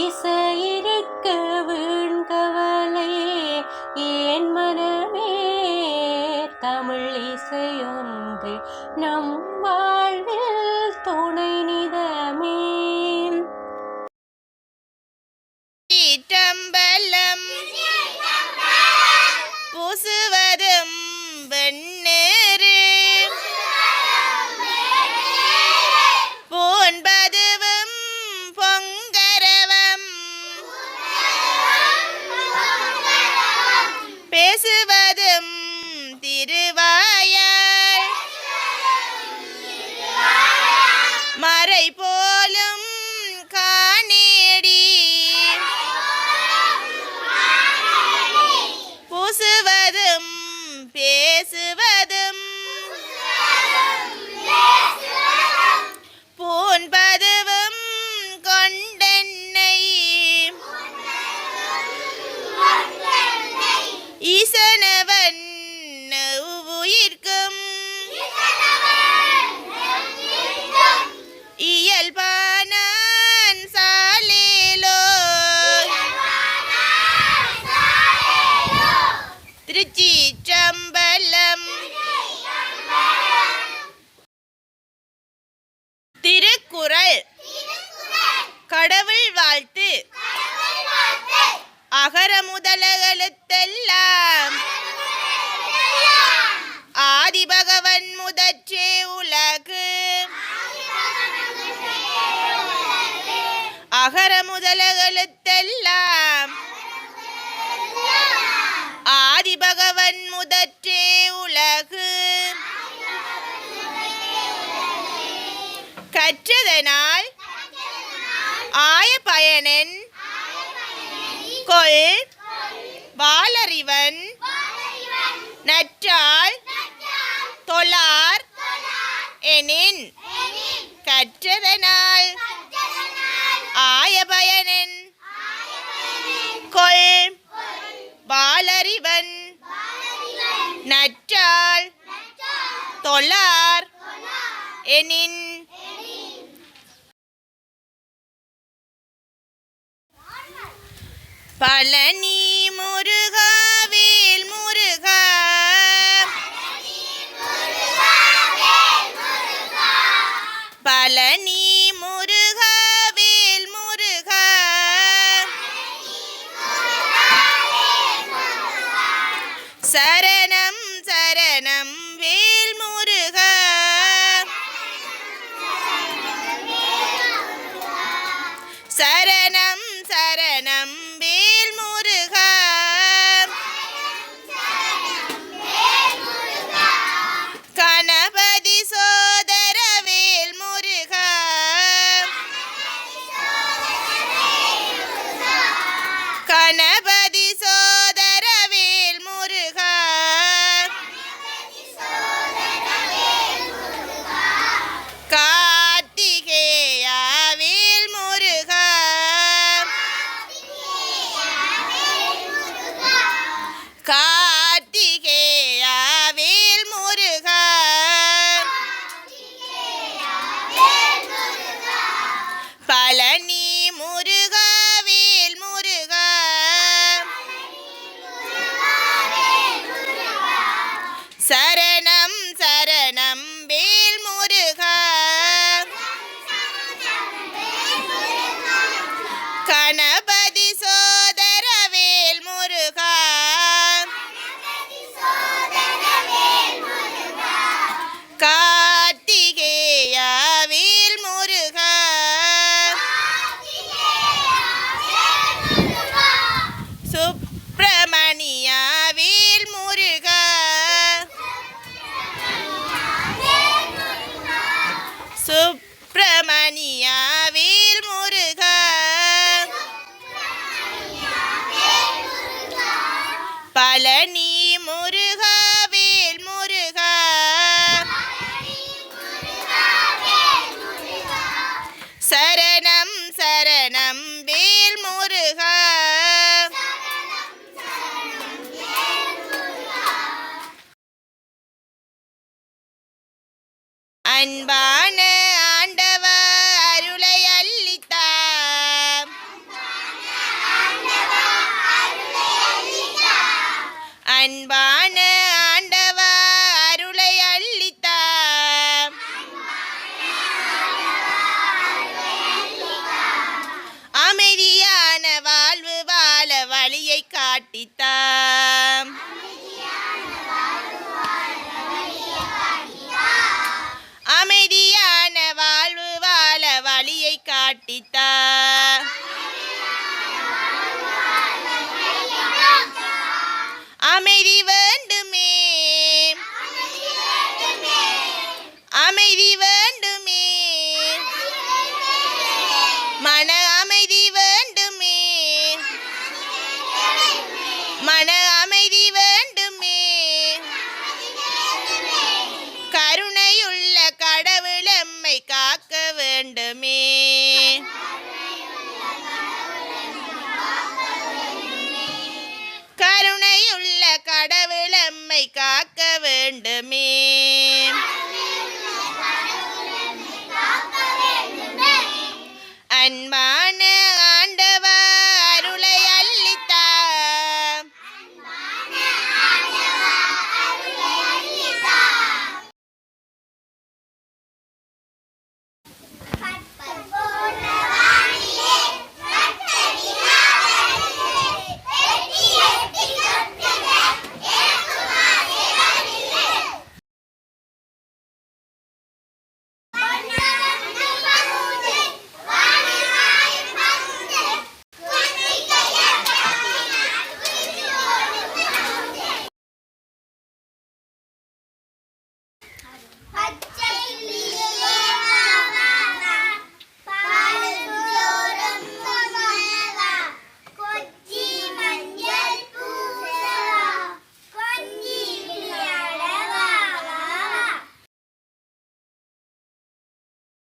இசையிருக்க வீண்கவலை ஏன் மனமே, தமிழ் இசையொன்று நம் வாழ்வில் துணை நிதமே. சிற்றம்பலம் பூசுவதும் வெண்ணேறு பூன்பதுவும் பொங்கரவம் பேசுவதும் திருவாயால் மறை போலும் காணேடி பூசுவதும் பேசுவதும் பூன்பதுவும் கொண்டென்னை ஈசனவன் உயிர்க்கும் இயல்பானான் சாலேலோ. திருச்சிற்றம்பலம். திருக்குறள். கடவுள் வாழ்த்து. அகர முதல எழுத்தெல்லாம் ஆதிபகவன் முதற்றே உலகு. அகர முதல எழுத்தெல்லாம் ஆதிபகவன் முதற்றே உலகு. கற்றதனால் ஆய பயனென் கொள் வாளறிவன் நற்றால் தொழார் எனின். கற்றதனால் ஆய பயனென் கொள் வாளறிவன் நற்றால் தொழார் எனின். பழனி முருகா வேல் முருகா பழனி முருகா வேல் முருகா சரணம் சரணம் வேல் முருகா சரணம் சரணம் வேல் முருகா கணபதி சோதர வேல் முருகா கணபதி சோதர வேல் முருகா கார்த்திகேயா வேல் முருகா கார்த்திகேயா வேல் முருகா பழனி முருகா வேல் முருகா சரணம் சரணம் வேல் முருகா கணபதி சோதர வேல் முருகா கார்த்திகேயா வேல் முருகா சுப்பிரமணியா வேல் முருகா சுப்பிரமணியா வேல் முருகா பழனி முருகா வேல் முருகா சரணம் சரணம் வேல் முருகா அன்பான ஆண்டவ அருளை அள்ளித்தார் காட்டித்தாம். அமைதியான வாழ்வு வாழ வழியை காட்டித்தா. அமைதி வேண்டுமே, அமைதி வேண்டுமே, மன அமைதி வேண்டுமே, மன அமைதி வேண்டுமே, கருணையுள்ள கடவுள் எம்மை காக்க வேண்டுமே. கருணையுள்ள கடவுள் எம்மை காக்க வேண்டுமே. அன்பா